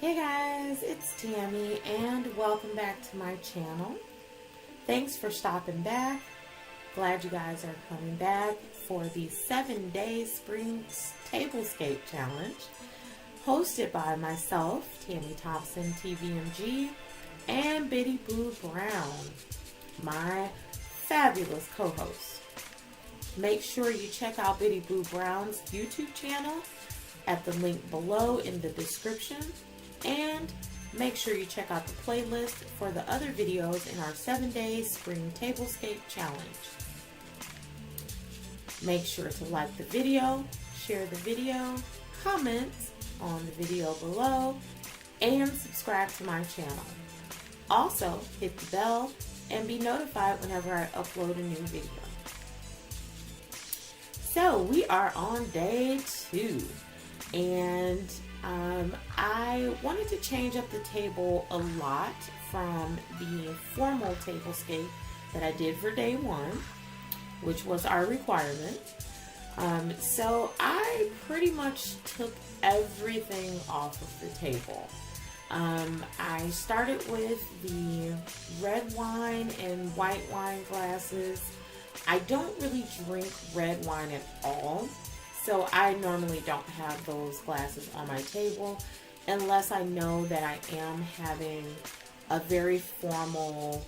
Hey guys, it's Tammy and welcome back to my channel. Thanks for stopping back. Glad you guys are coming back for the 7-day spring Tablescape challenge hosted by myself, Tammy Thompson-TVMG, and Biddy Boo Brown, my fabulous co-host. Make sure you check out Biddy Boo Brown's YouTube channel at the link below in the description. And make sure you check out the playlist for the other videos in our 7-day spring Tablescape challenge. Make sure to like the video, share the video, comment on the video below, and subscribe to my channel. Also, hit the bell and be notified whenever I upload a new video. So, we are on day 2, and I wanted to change up the table a lot from the formal tablescape that I did for day 1, which was our requirement. So I pretty much took everything off of the table. I started with the red wine and white wine glasses. I don't really drink red wine at all, so I normally don't have those glasses on my table unless I know that I am having a very formal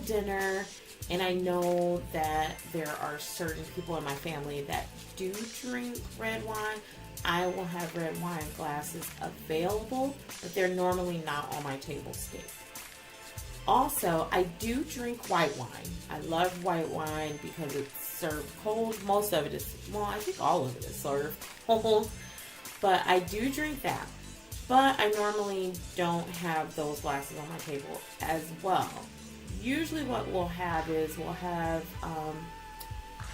dinner, and I know that there are certain people in my family that do drink red wine. I will have red wine glasses available, but they're normally not on my tablescape. Also, I do drink white wine. I love white wine because it's served cold. Most of it is, well, I think all of it is served cold. But I do drink that. But I normally don't have those glasses on my table as well. Usually what we'll have is we'll have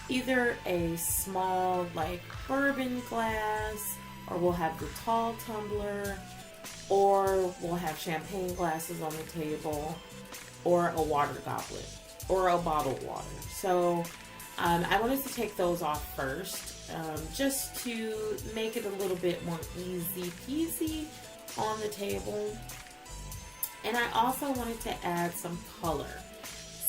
either a small like bourbon glass, or we'll have the tall tumbler, or we'll have champagne glasses on the table, or a water goblet, or a bottled water. So I wanted to take those off first, just to make it a little bit more easy peasy on the table. And I also wanted to add some color.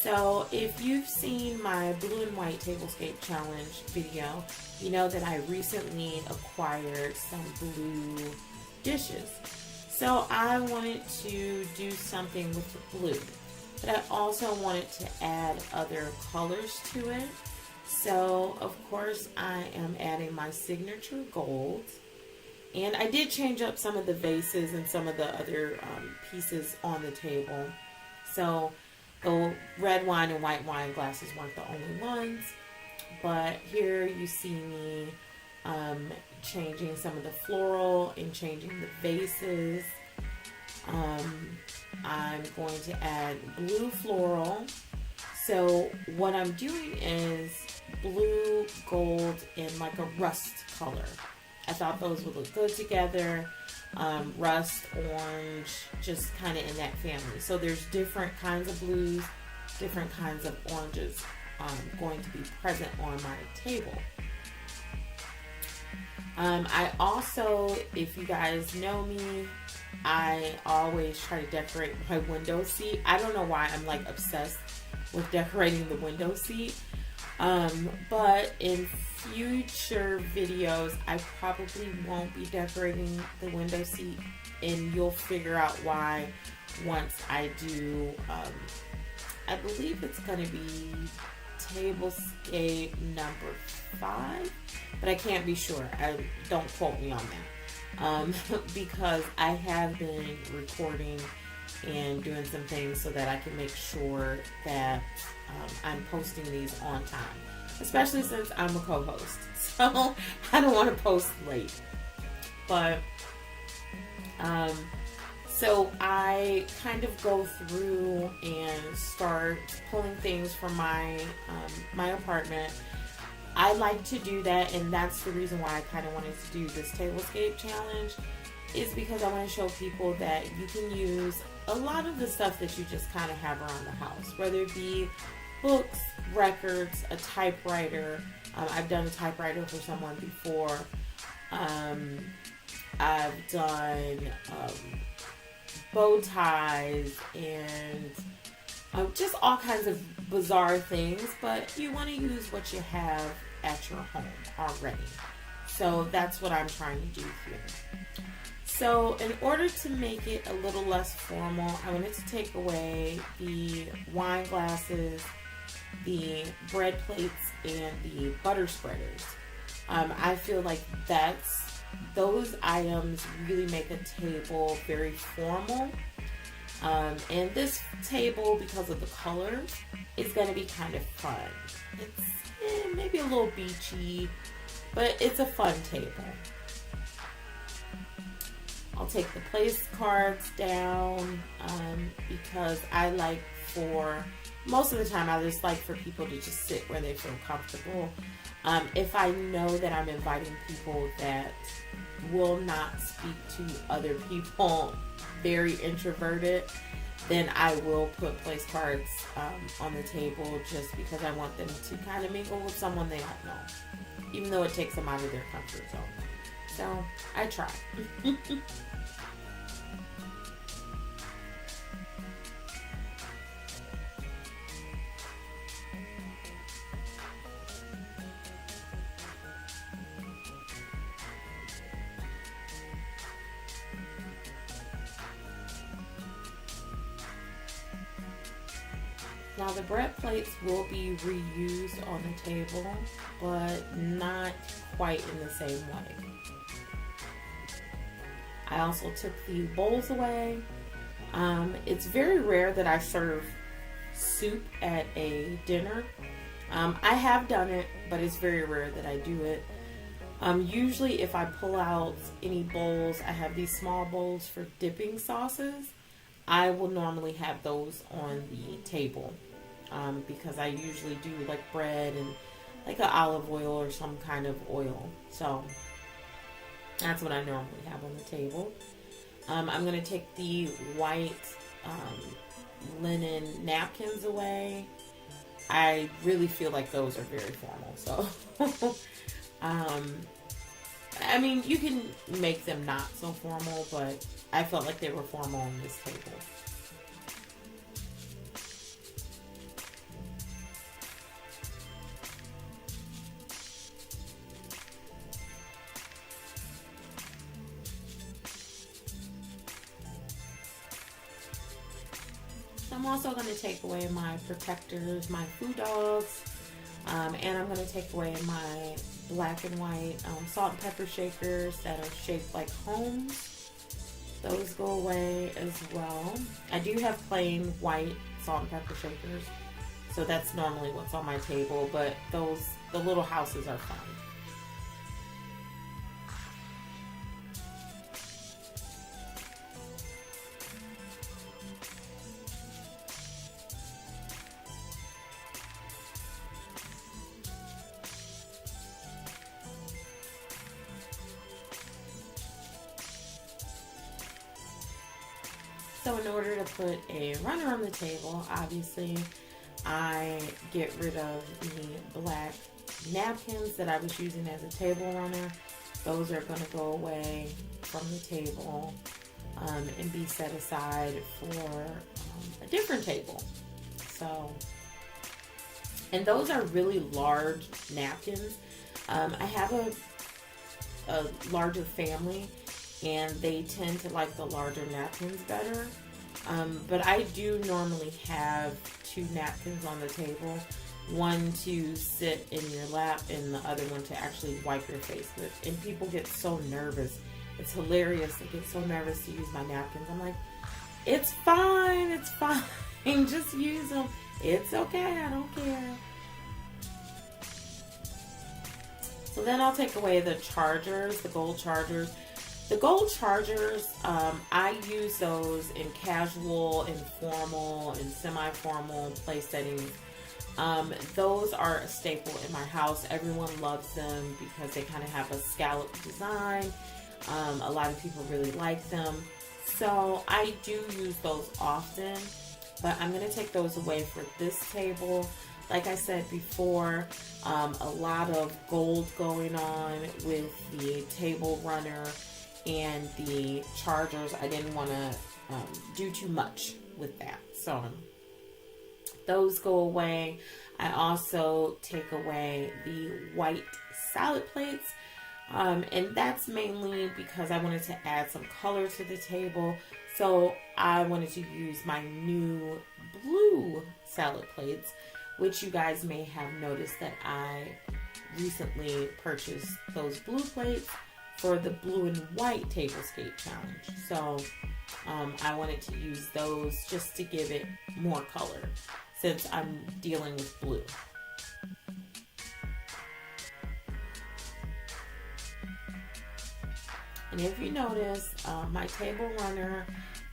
So if you've seen my blue and white tablescape challenge video, you know that I recently acquired some blue dishes. So I wanted to do something with the blue, but I also wanted to add other colors to it. So of course I am adding my signature gold, and I did change up some of the vases and some of the other pieces on the table. So the red wine and white wine glasses weren't the only ones, but here you see me changing some of the floral and changing the vases. I'm going to add blue floral. So what I'm doing is blue, gold, and like a rust color. I thought those would look good together. Rust, orange, just kind of in that family. So there's different kinds of blues, different kinds of oranges going to be present on my table. I also, if you guys know me, I always try to decorate my window seat. I don't know why I'm like obsessed with decorating the window seat. But in future videos, I probably won't be decorating the window seat, and you'll figure out why once I do, I believe it's going to be Tablescape number 5, but I can't be sure. Don't quote me on that. Because I have been recording and doing some things so that I can make sure that I'm posting these on time, especially since I'm a co-host. So I don't want to post late. But so I kind of go through and start pulling things from my my apartment. I like to do that, and that's the reason why I kind of wanted to do this Tablescape challenge, is because I want to show people that you can use a lot of the stuff that you just kind of have around the house, whether it be books, records, a typewriter. I've done a typewriter for someone before. I've done bow ties and just all kinds of bizarre things, but you want to use what you have at your home already. So that's what I'm trying to do here. So in order to make it a little less formal, I wanted to take away the wine glasses, the bread plates, and the butter spreaders. I feel like those items really make a table very formal. And this table, because of the colors, is going to be kind of fun. It's maybe a little beachy, but it's a fun table. I'll take the place cards down because I like most of the time, I just like for people to just sit where they feel comfortable. If I know that I'm inviting people that will not speak to other people, very introverted, then I will put place cards on the table just because I want them to kind of mingle with someone they don't know, even though it takes them out of their comfort zone. So I try. Now the bread plates will be reused on the table, but not quite in the same way. I also took the bowls away. It's very rare that I serve soup at a dinner. I have done it, but it's very rare that I do it. Usually if I pull out any bowls, I have these small bowls for dipping sauces. I will normally have those on the table. Because I usually do like bread and like an olive oil or some kind of oil. So that's what I normally have on the table. I'm going to take the white linen napkins away. I really feel like those are very formal. So, I mean, you can make them not so formal, but I felt like they were formal on this table. I'm also going to take away my protectors, my food dogs, and I'm going to take away my black and white salt and pepper shakers that are shaped like homes. Those go away as well. I do have plain white salt and pepper shakers, so that's normally what's on my table, but the little houses are fun. So in order to put a runner on the table, obviously, I get rid of the black napkins that I was using as a table runner. Those are going to go away from the table and be set aside for a different table. So, and those are really large napkins. I have a larger family, and they tend to like the larger napkins better. But I do normally have 2 napkins on the table. One to sit in your lap and the other one to actually wipe your face with. And people get so nervous. It's hilarious. They get so nervous to use my napkins. I'm like, it's fine. It's fine. Just use them. It's okay. I don't care. So then I'll take away the chargers, the gold chargers. The gold chargers, I use those in casual, informal, and semi-formal place settings. Those are a staple in my house. Everyone loves them because they kind of have a scallop design. A lot of people really like them. So I do use those often, but I'm going to take those away for this table. like I said before, a lot of gold going on with the table runner and the chargers. I didn't want to do too much with that. So those go away. I also take away the white salad plates. And that's mainly because I wanted to add some color to the table. So I wanted to use my new blue salad plates, which you guys may have noticed that I recently purchased those blue plates for the blue and white Tablescape challenge. So I wanted to use those just to give it more color since I'm dealing with blue. And if you notice, my table runner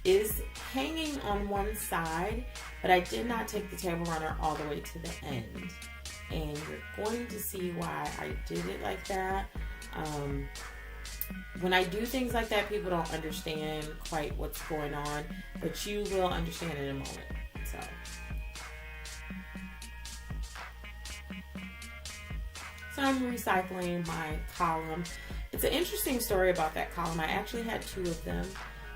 is hanging on one side, but I did not take the table runner all the way to the end. And you're going to see why I did it like that. When I do things like that, people don't understand quite what's going on, but you will understand in a moment. So I'm recycling my column. It's an interesting story about that column. I actually had two of them.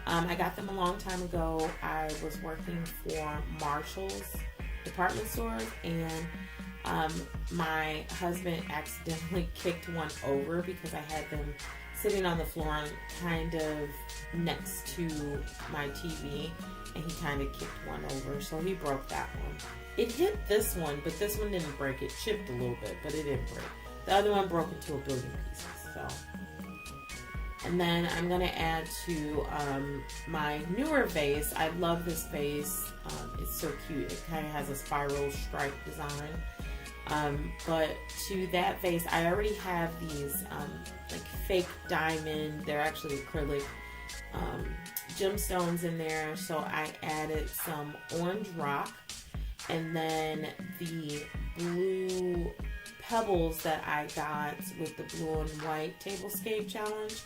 I got them a long time ago. I was working for Marshall's department stores, and my husband accidentally kicked one over because I had them sitting on the floor kind of next to my TV, and he kind of kicked one over, so he broke that one. It hit this one, but this one didn't break. It chipped a little bit, but it didn't break. The other one broke into a billion pieces. So, and then I'm gonna add to my newer vase. I love this vase. It's so cute. It kind of has a spiral stripe design. But to that vase, I already have these like fake diamond. They're actually acrylic gemstones in there. So I added some orange rock, and then the blue pebbles that I got with the blue and white Tablescape challenge.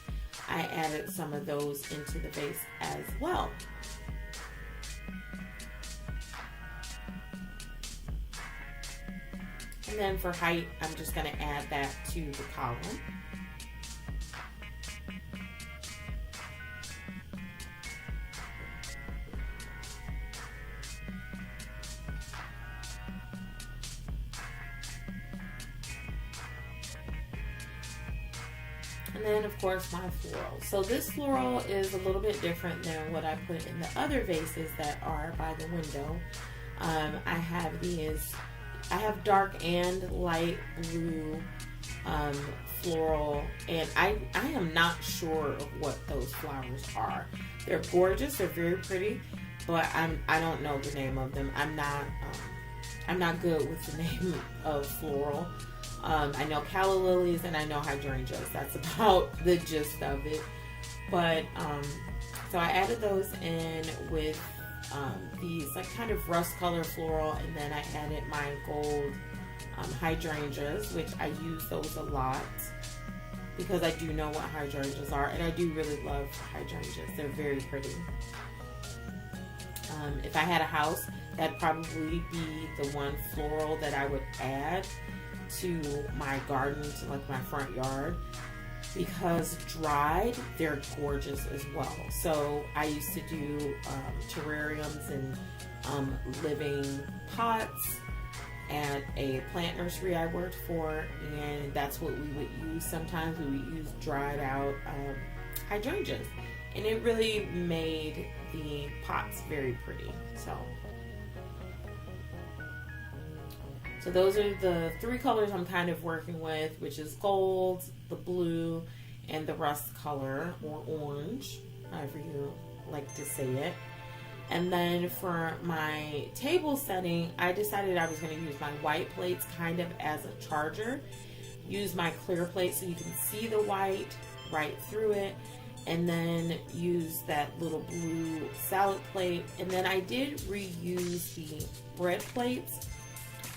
I added some of those into the vase as well. And then for height, I'm just going to add that to the column. And then, of course, my floral. So this floral is a little bit different than what I put in the other vases that are by the window. I have dark and light blue floral, and I am not sure of what those flowers are. They're gorgeous. They're very pretty, but I don't know the name of them. I'm not good with the name of floral. I know calla lilies and I know hydrangeas. That's about the gist of it. But so I added those in with these like kind of rust color floral, and then I added my gold hydrangeas, which I use those a lot because I do know what hydrangeas are, and I do really love hydrangeas. They're very pretty. If I had a house, that'd probably be the one floral that I would add to my garden, to like my front yard, because dried, they're gorgeous as well. So I used to do terrariums and living pots at a plant nursery I worked for, and that's what we would use. Sometimes we would use dried out hydrangeas, and it really made the pots very pretty. So those are the three colors I'm kind of working with, which is gold, the blue, and the rust color, or orange, however you like to say it. And then for my table setting, I decided I was going to use my white plates kind of as a charger. Use my clear plate so you can see the white right through it. And then use that little blue salad plate. And then I did reuse the bread plates,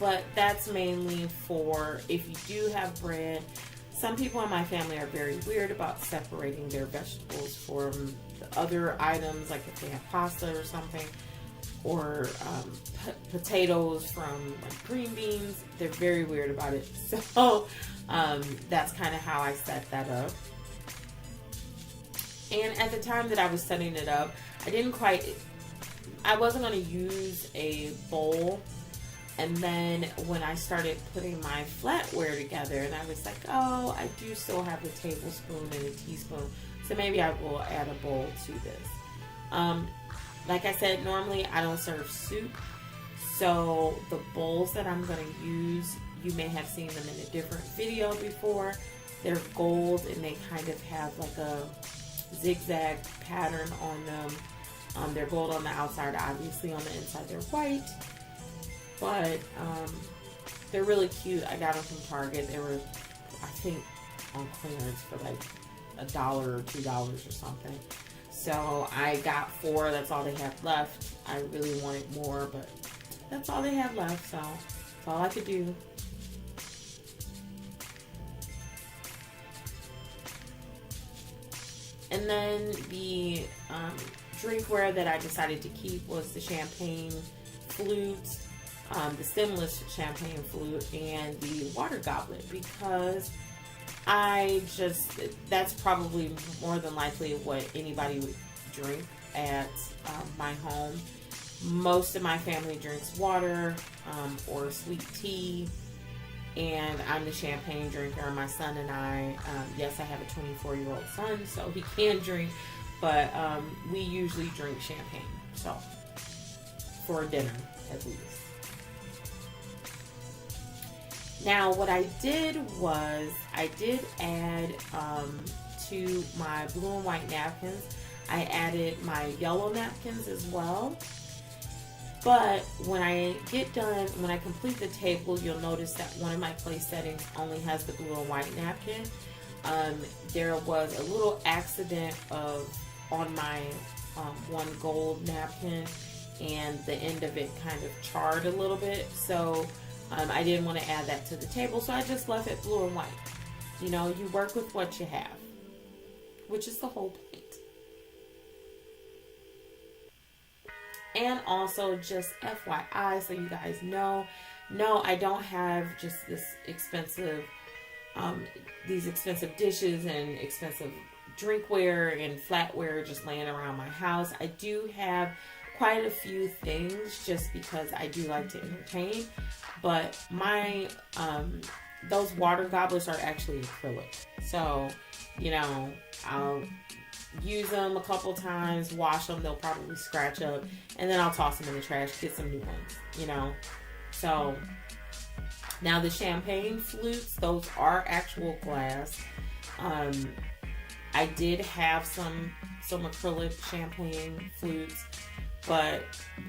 but that's mainly for if you do have bread. Some people in my family are very weird about separating their vegetables from the other items, like if they have pasta or something. or potatoes from like green beans. They're very weird about it. So that's kind of how I set that up. And at the time that I was setting it up, I wasn't going to use a bowl. And then when I started putting my flatware together, and I was like, oh, I do still have a tablespoon and a teaspoon, so maybe I will add a bowl to this. Like I said, normally I don't serve soup, so the bowls that I'm going to use, you may have seen them in a different video before. They're gold, and they kind of have like a zigzag pattern on them. They're gold on the outside, obviously on the inside they're white. But they're really cute. I got them from Target. They were, I think, on clearance for like $1 or $2 or something. So I got 4. That's all they have left. I really wanted more, but that's all they have left. So that's all I could do. And then the drinkware that I decided to keep was the champagne flute. The stemless champagne flute and the water goblet, because that's probably more than likely what anybody would drink at my home. Most of my family drinks water or sweet tea, and I'm the champagne drinker. My son and I, yes, I have a 24-year-old son, so he can drink, but we usually drink champagne, so for dinner at least. Now, what I did was I did add to my blue and white napkins, I added my yellow napkins as well. But when I get done, when I complete the table, you'll notice that one of my place settings only has the blue and white napkin. There was a little accident on my one gold napkin, and the end of it kind of charred a little bit. So I didn't want to add that to the table, so I just left it blue and white. You know, you work with what you have, which is the whole point. And also, just FYI, so you guys know, no, I don't have just these expensive dishes and expensive drinkware and flatware just laying around my house. I do have quite a few things just because I do like to entertain, but my those water goblets are actually acrylic, so you know, I'll use them a couple times, wash them, they'll probably scratch up, and then I'll toss them in the trash, get some new ones, you know. So now the champagne flutes, those are actual glass. I did have some acrylic champagne flutes, but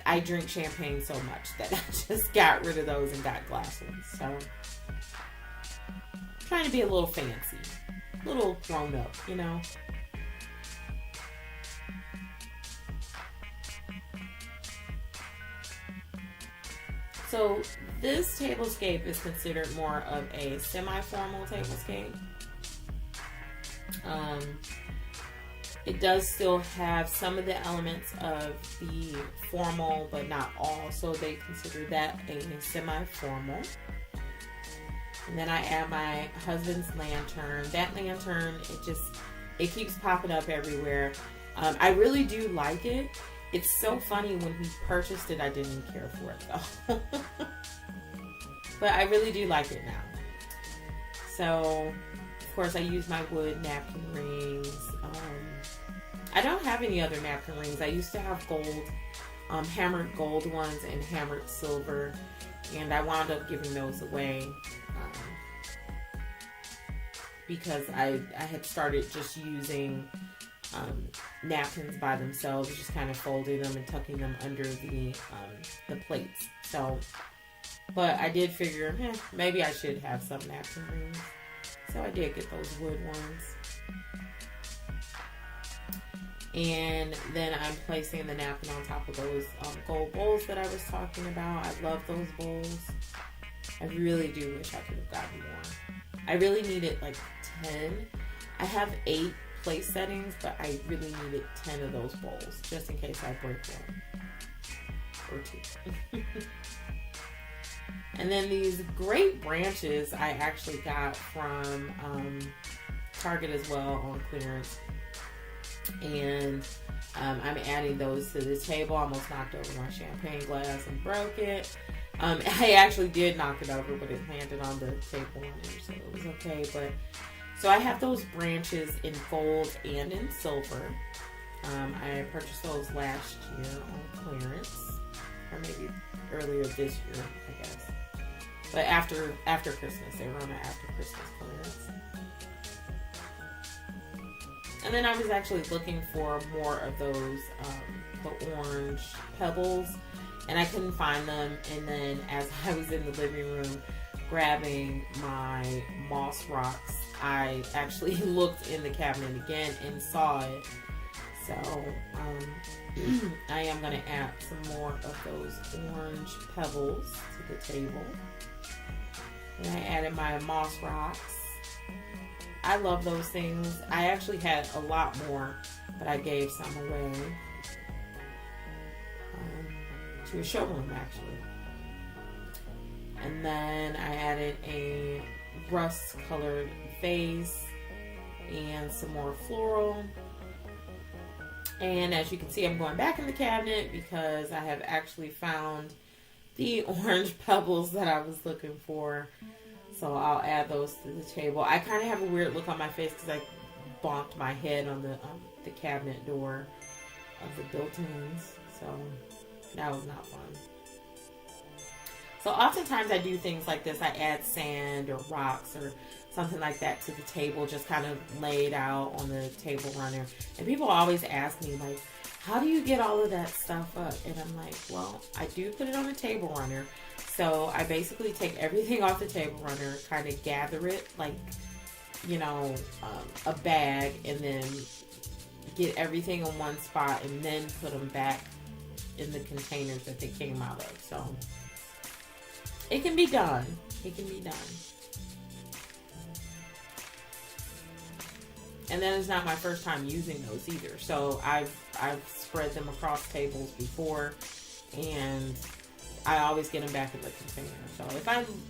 I drink champagne so much that I just got rid of those and got glass ones. So, trying to be a little fancy, a little grown up, you know. So this tablescape is considered more of a semi-formal tablescape. It does still have some of the elements of the formal, but not all. So they consider that a semi-formal. And then I add my husband's lantern. That lantern, it keeps popping up everywhere. I really do like it. It's so funny, when we purchased it, I didn't care for it though. But I really do like it now. So, of course, I use my wood napkin rings. I don't have any other napkin rings. I used to have gold, hammered gold ones and hammered silver, and I wound up giving those away because I had started just using napkins by themselves, just kind of folding them and tucking them under the plates. So, but I did figure, maybe I should have some napkin rings. So I did get those wood ones. And then I'm placing the napkin on top of those gold bowls that I was talking about. I love those bowls. I really do wish I could have gotten more. I really needed like 10. I have 8 place settings, but I really needed 10 of those bowls just in case I break one. or two. And then these great branches I actually got from Target as well on clearance. And I'm adding those to the table. I almost knocked over my champagne glass and broke it. I actually did knock it over, but it landed on the table, so it was okay. But so I have those branches in gold and in silver. I purchased those last year on clearance, or maybe earlier this year, I guess. But after Christmas, they were on an after Christmas clearance. And then I was actually looking for more of those, the orange pebbles, and I couldn't find them. And then as I was in the living room grabbing my moss rocks, I actually looked in the cabinet again and saw it. So I am going to add some more of those orange pebbles to the table. And I added my moss rocks. I love those things. I actually had a lot more, but I gave some away to a showroom, actually. And then I added a rust-colored vase and some more floral. And as you can see, I'm going back in the cabinet because I have actually found the orange pebbles that I was looking for. So I'll add those to the table. I kind of have a weird look on my face because I bonked my head on the cabinet door of the built-ins. So that was not fun. So oftentimes I do things like this. I add sand or rocks or something like that to the table, just kind of laid out on the table runner. And people always ask me, like, how do you get all of that stuff up? And I'm like, well, I do put it on the table runner. So I basically take everything off the table runner, kind of gather it like, a bag, and then get everything in one spot and then put them back in the containers that they came out of. So it can be done. It can be done. And then it's not my first time using those either. So I've spread them across tables before, and I always get them back in the container. So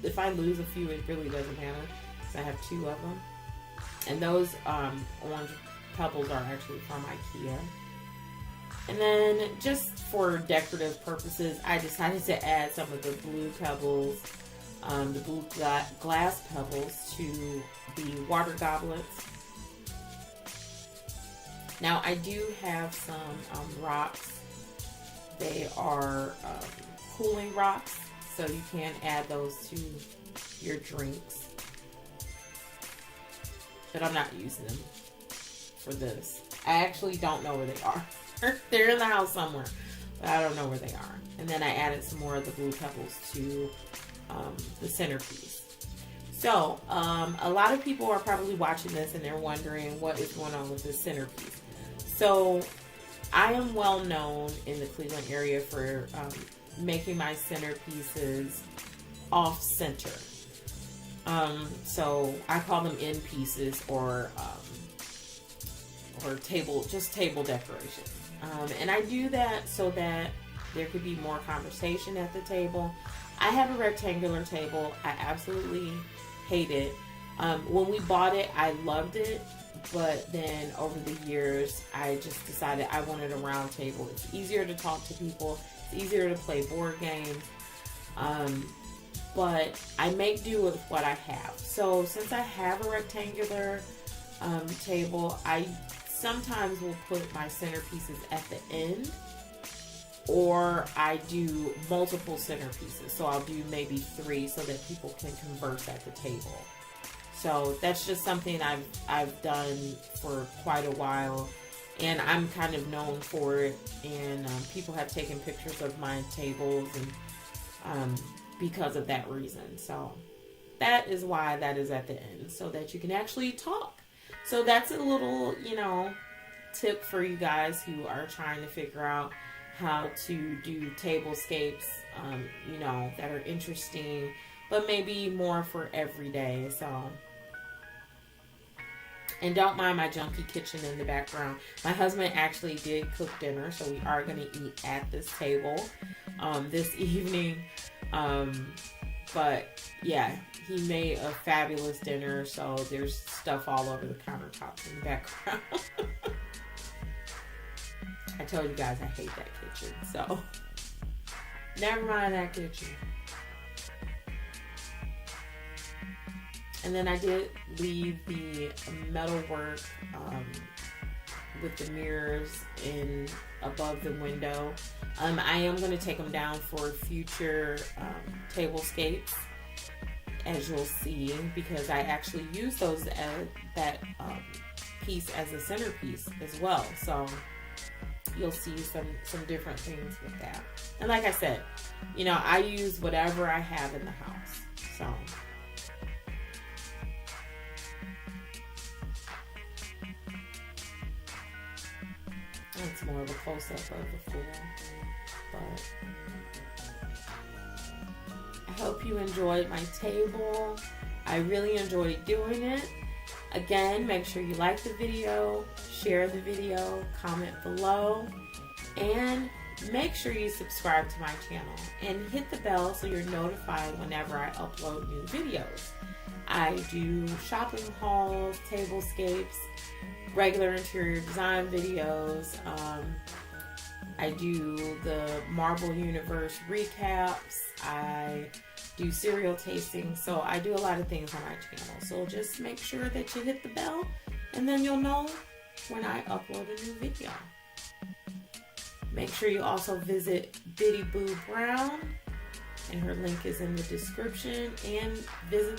if I lose a few, it really doesn't matter because I have 2 of them. And those orange pebbles are actually from IKEA. And then just for decorative purposes, I decided to add some of the blue pebbles, the blue glass pebbles to the water goblets. Now I do have some rocks. They are cooling rocks, so you can add those to your drinks. But I'm not using them for this. I actually don't know where they are. They're in the house somewhere, but I don't know where they are. And then I added some more of the blue pebbles to the centerpiece. So a lot of people are probably watching this and they're wondering what is going on with this centerpiece. So I am well known in the Cleveland area for making my centerpieces off center. So I call them end pieces or table decoration. And I do that so that there could be more conversation at the table. I have a rectangular table. I absolutely hate it. When we bought it, I loved it. But then over the years, I just decided I wanted a round table. It's easier to talk to people. It's easier to play board games. But I make do with what I have. So since I have a rectangular table, I sometimes will put my centerpieces at the end, or I do multiple centerpieces. So I'll do maybe 3 so that people can converse at the table. So that's just something I've done for quite a while, and I'm kind of known for it. And people have taken pictures of my tables, and because of that reason. So that is why that is at the end, so that you can actually talk. So that's a little, tip for you guys who are trying to figure out how to do tablescapes, that are interesting, but maybe more for every day. So, and don't mind my junky kitchen in the background. My husband actually did cook dinner, so we are going to eat at this table. this evening. But yeah, he made a fabulous dinner, so there's stuff all over the countertops in the background. I told you guys I hate that kitchen, so never mind that kitchen. And then I did leave the metalwork with the mirrors in above the window. I am going to take them down for future tablescapes, as you'll see, because I actually use those as that piece as a centerpiece as well. So you'll see some different things with that. And like I said, you know, I use whatever I have in the house. So it's more of a close-up of the floor. But I hope you enjoyed my table. I really enjoyed doing it. Again, make sure you like the video, share the video, comment below, and make sure you subscribe to my channel and hit the bell so you're notified whenever I upload new videos. I do shopping hauls, tablescapes, regular interior design videos. I do the Marble Universe recaps. I do cereal tasting. So I do a lot of things on my channel. So just make sure that you hit the bell, and then you'll know when I upload a new video. Make sure you also visit Biddy Boo Brown, and her link is in the description, and visit